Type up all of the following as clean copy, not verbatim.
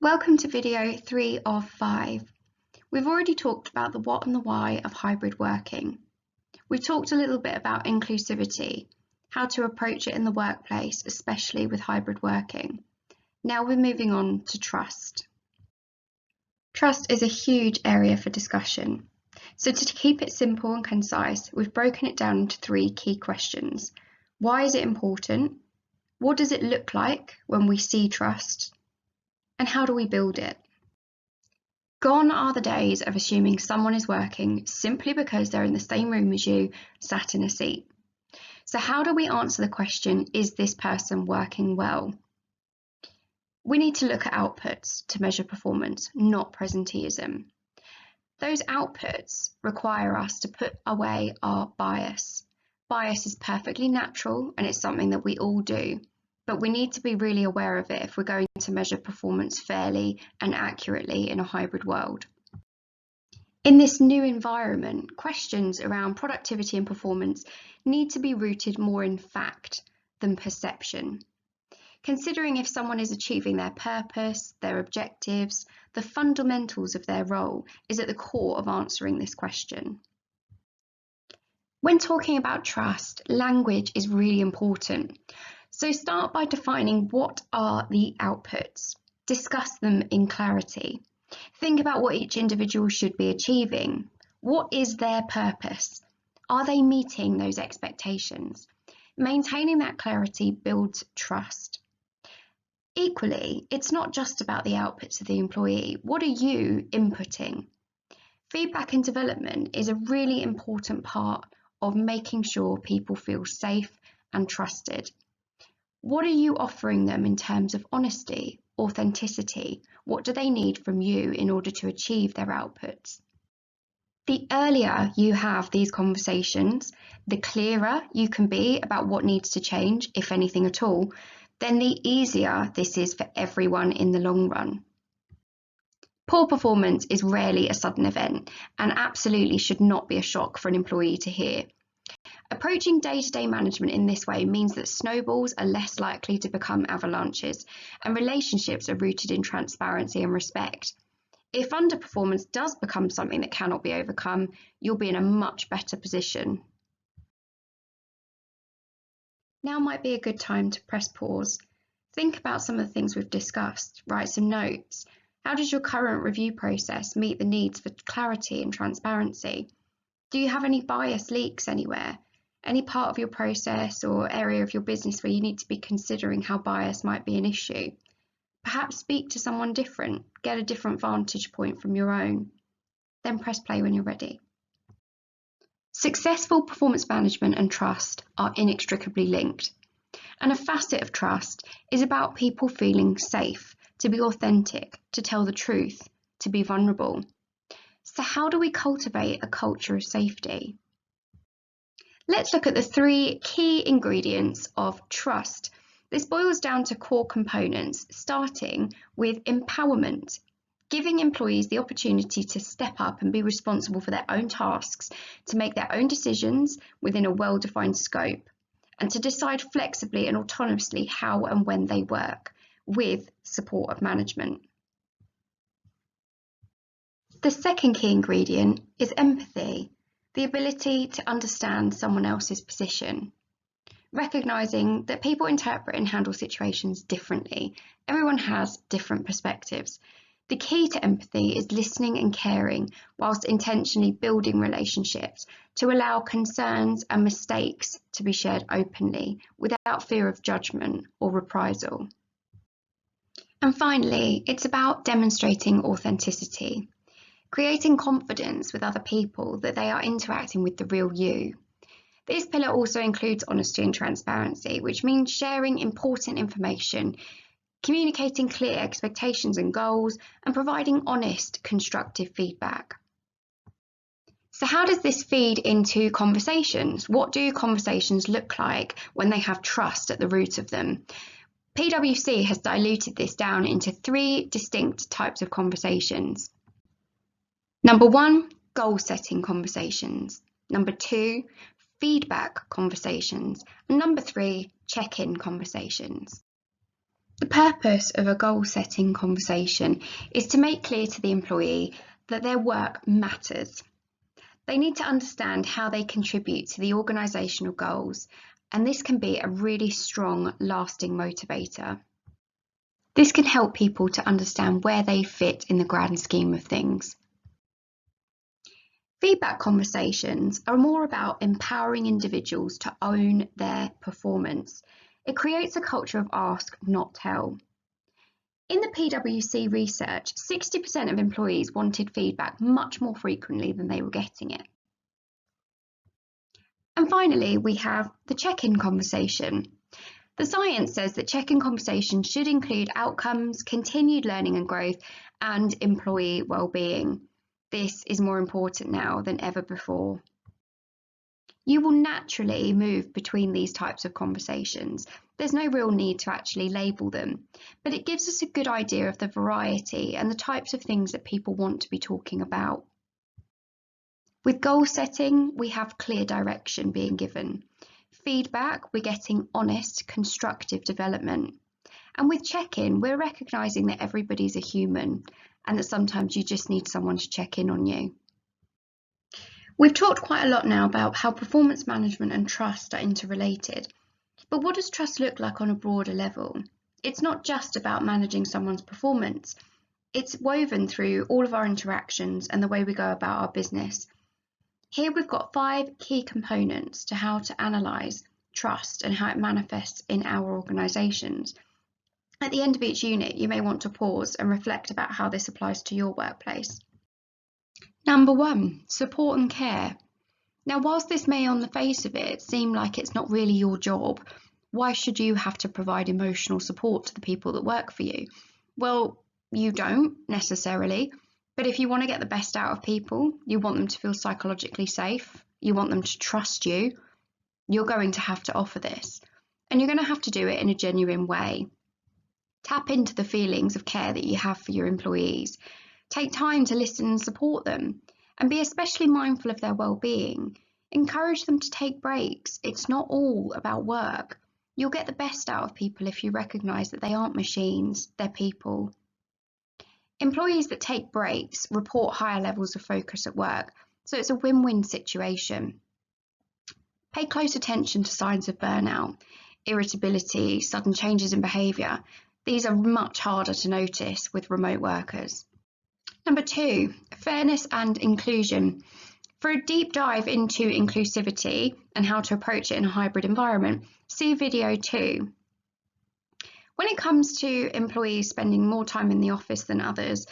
Welcome to video 3 of 5. We've already talked about the what and the why of hybrid working. We've talked a little bit about inclusivity, how to approach it in the workplace, especially with hybrid working. Now we're moving on to trust. Trust is a huge area for discussion. So to keep it simple and concise, we've broken it down into 3 key questions. Why is it important? What does it look like when we see trust? And how do we build it? Gone are the days of assuming someone is working simply because they're in the same room as you, sat in a seat. So how do we answer the question, is this person working well? We need to look at outputs to measure performance, not presenteeism. Those outputs require us to put away our bias. Bias is perfectly natural and it's something that we all do. But we need to be really aware of it if we're going to measure performance fairly and accurately in a hybrid world. In this new environment, questions around productivity and performance need to be rooted more in fact than perception. Considering if someone is achieving their purpose, their objectives, the fundamentals of their role is at the core of answering this question. When talking about trust, language is really important. So start by defining what are the outputs. Discuss them in clarity. Think about what each individual should be achieving. What is their purpose? Are they meeting those expectations? Maintaining that clarity builds trust. Equally, it's not just about the outputs of the employee. What are you inputting? Feedback and development is a really important part of making sure people feel safe and trusted. What are you offering them in terms of honesty, authenticity? What do they need from you in order to achieve their outputs? The earlier you have these conversations, the clearer you can be about what needs to change, if anything at all, then the easier this is for everyone in the long run. Poor performance is rarely a sudden event and absolutely should not be a shock for an employee to hear. Approaching day-to-day management in this way means that snowballs are less likely to become avalanches and relationships are rooted in transparency and respect. If underperformance does become something that cannot be overcome, you'll be in a much better position. Now might be a good time to press pause. Think about some of the things we've discussed, write some notes. How does your current review process meet the needs for clarity and transparency? Do you have any bias leaks anywhere? Any part of your process or area of your business where you need to be considering how bias might be an issue? Perhaps speak to someone different, get a different vantage point from your own. Then press play when you're ready. Successful performance management and trust are inextricably linked. And a facet of trust is about people feeling safe, to be authentic, to tell the truth, to be vulnerable. So how do we cultivate a culture of safety? Let's look at the 3 key ingredients of trust. This boils down to core components, starting with empowerment, giving employees the opportunity to step up and be responsible for their own tasks, to make their own decisions within a well-defined scope, and to decide flexibly and autonomously how and when they work, with support of management. The second key ingredient is empathy. The ability to understand someone else's position. Recognising that people interpret and handle situations differently. Everyone has different perspectives. The key to empathy is listening and caring whilst intentionally building relationships to allow concerns and mistakes to be shared openly without fear of judgment or reprisal. And finally, it's about demonstrating authenticity. Creating confidence with other people that they are interacting with the real you. This pillar also includes honesty and transparency, which means sharing important information, communicating clear expectations and goals, and providing honest, constructive feedback. So how does this feed into conversations? What do conversations look like when they have trust at the root of them? PwC has diluted this down into 3 distinct types of conversations. Number 1, goal-setting conversations. Number 2, feedback conversations. And number 3, check-in conversations. The purpose of a goal-setting conversation is to make clear to the employee that their work matters. They need to understand how they contribute to the organisational goals, and this can be a really strong, lasting motivator. This can help people to understand where they fit in the grand scheme of things. Feedback conversations are more about empowering individuals to own their performance. It creates a culture of ask, not tell. In the PwC research, 60% of employees wanted feedback much more frequently than they were getting it. And finally, we have the check-in conversation. The science says that check-in conversations should include outcomes, continued learning and growth, and employee well-being. This is more important now than ever before. You will naturally move between these types of conversations. There's no real need to actually label them, but it gives us a good idea of the variety and the types of things that people want to be talking about. With goal setting, we have clear direction being given. Feedback, we're getting honest, constructive development. And with check-in, we're recognising that everybody's a human and that sometimes you just need someone to check in on you. We've talked quite a lot now about how performance management and trust are interrelated, but what does trust look like on a broader level? It's not just about managing someone's performance. It's woven through all of our interactions and the way we go about our business. Here we've got 5 key components to how to analyse trust and how it manifests in our organisations. At the end of each unit, you may want to pause and reflect about how this applies to your workplace. Number 1, support and care. Now, whilst this may on the face of it seem like it's not really your job, why should you have to provide emotional support to the people that work for you? Well, you don't necessarily, but if you want to get the best out of people, you want them to feel psychologically safe, you want them to trust you, you're going to have to offer this. And you're going to have to do it in a genuine way. Tap into the feelings of care that you have for your employees. Take time to listen and support them, and be especially mindful of their well-being. Encourage them to take breaks. It's not all about work. You'll get the best out of people if you recognise that they aren't machines, they're people. Employees that take breaks report higher levels of focus at work, so it's a win-win situation. Pay close attention to signs of burnout, irritability, sudden changes in behaviour. These are much harder to notice with remote workers. Number 2, fairness and inclusion. For a deep dive into inclusivity and how to approach it in a hybrid environment, see video 2. When it comes to employees spending more time in the office than others,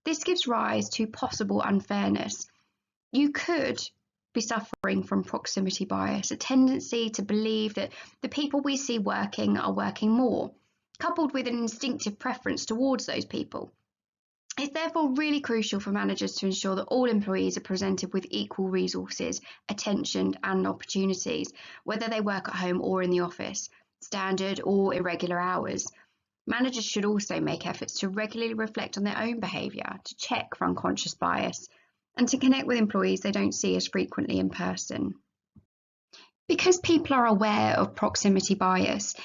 this gives rise to possible unfairness. You could be suffering from proximity bias, a tendency to believe that the people we see working are working more, coupled with an instinctive preference towards those people. It's therefore really crucial for managers to ensure that all employees are presented with equal resources, attention and opportunities, whether they work at home or in the office, standard or irregular hours. Managers should also make efforts to regularly reflect on their own behaviour, to check for unconscious bias, and to connect with employees they don't see as frequently in person. Because people are aware of proximity bias,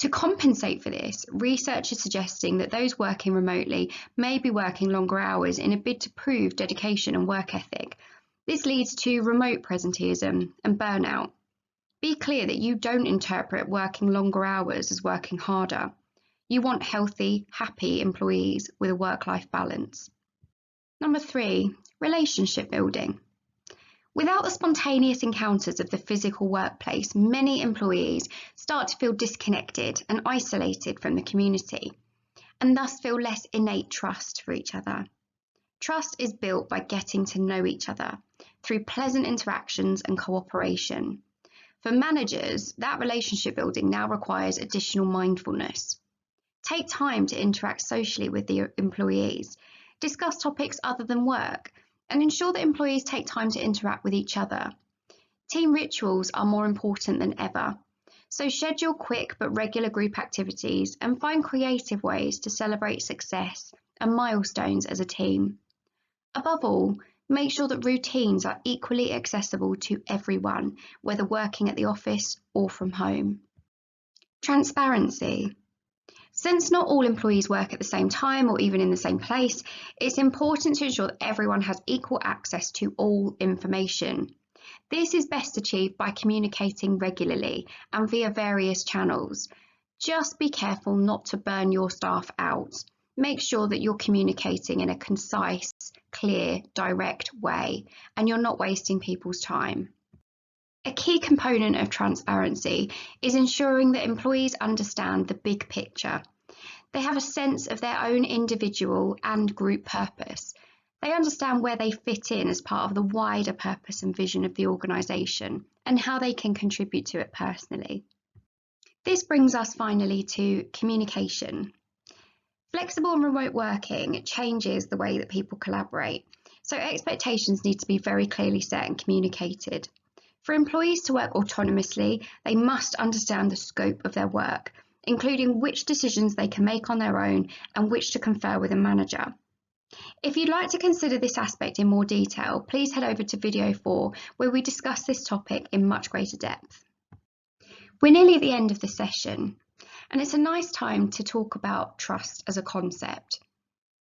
to compensate for this, research is suggesting that those working remotely may be working longer hours in a bid to prove dedication and work ethic. This leads to remote presenteeism and burnout. Be clear that you don't interpret working longer hours as working harder. You want healthy, happy employees with a work-life balance. Number 3, relationship building. Without the spontaneous encounters of the physical workplace, many employees start to feel disconnected and isolated from the community, and thus feel less innate trust for each other. Trust is built by getting to know each other through pleasant interactions and cooperation. For managers, that relationship building now requires additional mindfulness. Take time to interact socially with the employees, discuss topics other than work, and ensure that employees take time to interact with each other. Team rituals are more important than ever, so schedule quick but regular group activities and find creative ways to celebrate success and milestones as a team. Above all, make sure that routines are equally accessible to everyone, whether working at the office or from home. Transparency. Since not all employees work at the same time or even in the same place, it's important to ensure that everyone has equal access to all information. This is best achieved by communicating regularly and via various channels. Just be careful not to burn your staff out. Make sure that you're communicating in a concise, clear, direct way, and you're not wasting people's time. A key component of transparency is ensuring that employees understand the big picture. They have a sense of their own individual and group purpose. They understand where they fit in as part of the wider purpose and vision of the organisation and how they can contribute to it personally. This brings us finally to communication. Flexible and remote working changes the way that people collaborate, so expectations need to be very clearly set and communicated. For employees to work autonomously, they must understand the scope of their work, including which decisions they can make on their own and which to confer with a manager. If you'd like to consider this aspect in more detail, please head over to video 4, where we discuss this topic in much greater depth. We're nearly at the end of the session, and it's a nice time to talk about trust as a concept.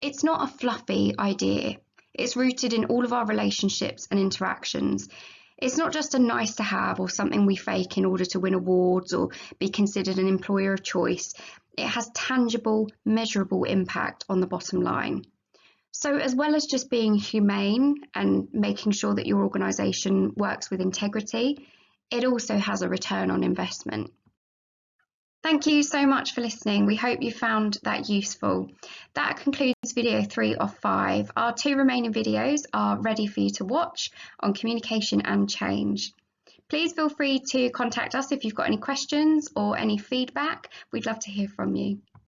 It's not a fluffy idea. It's rooted in all of our relationships and interactions. It's not just a nice to have or something we fake in order to win awards or be considered an employer of choice. It has tangible, measurable impact on the bottom line. So as well as just being humane and making sure that your organisation works with integrity, it also has a return on investment. Thank you so much for listening. We hope you found that useful. That concludes video 3 of 5. Our 2 remaining videos are ready for you to watch on communication and change. Please feel free to contact us if you've got any questions or any feedback. We'd love to hear from you.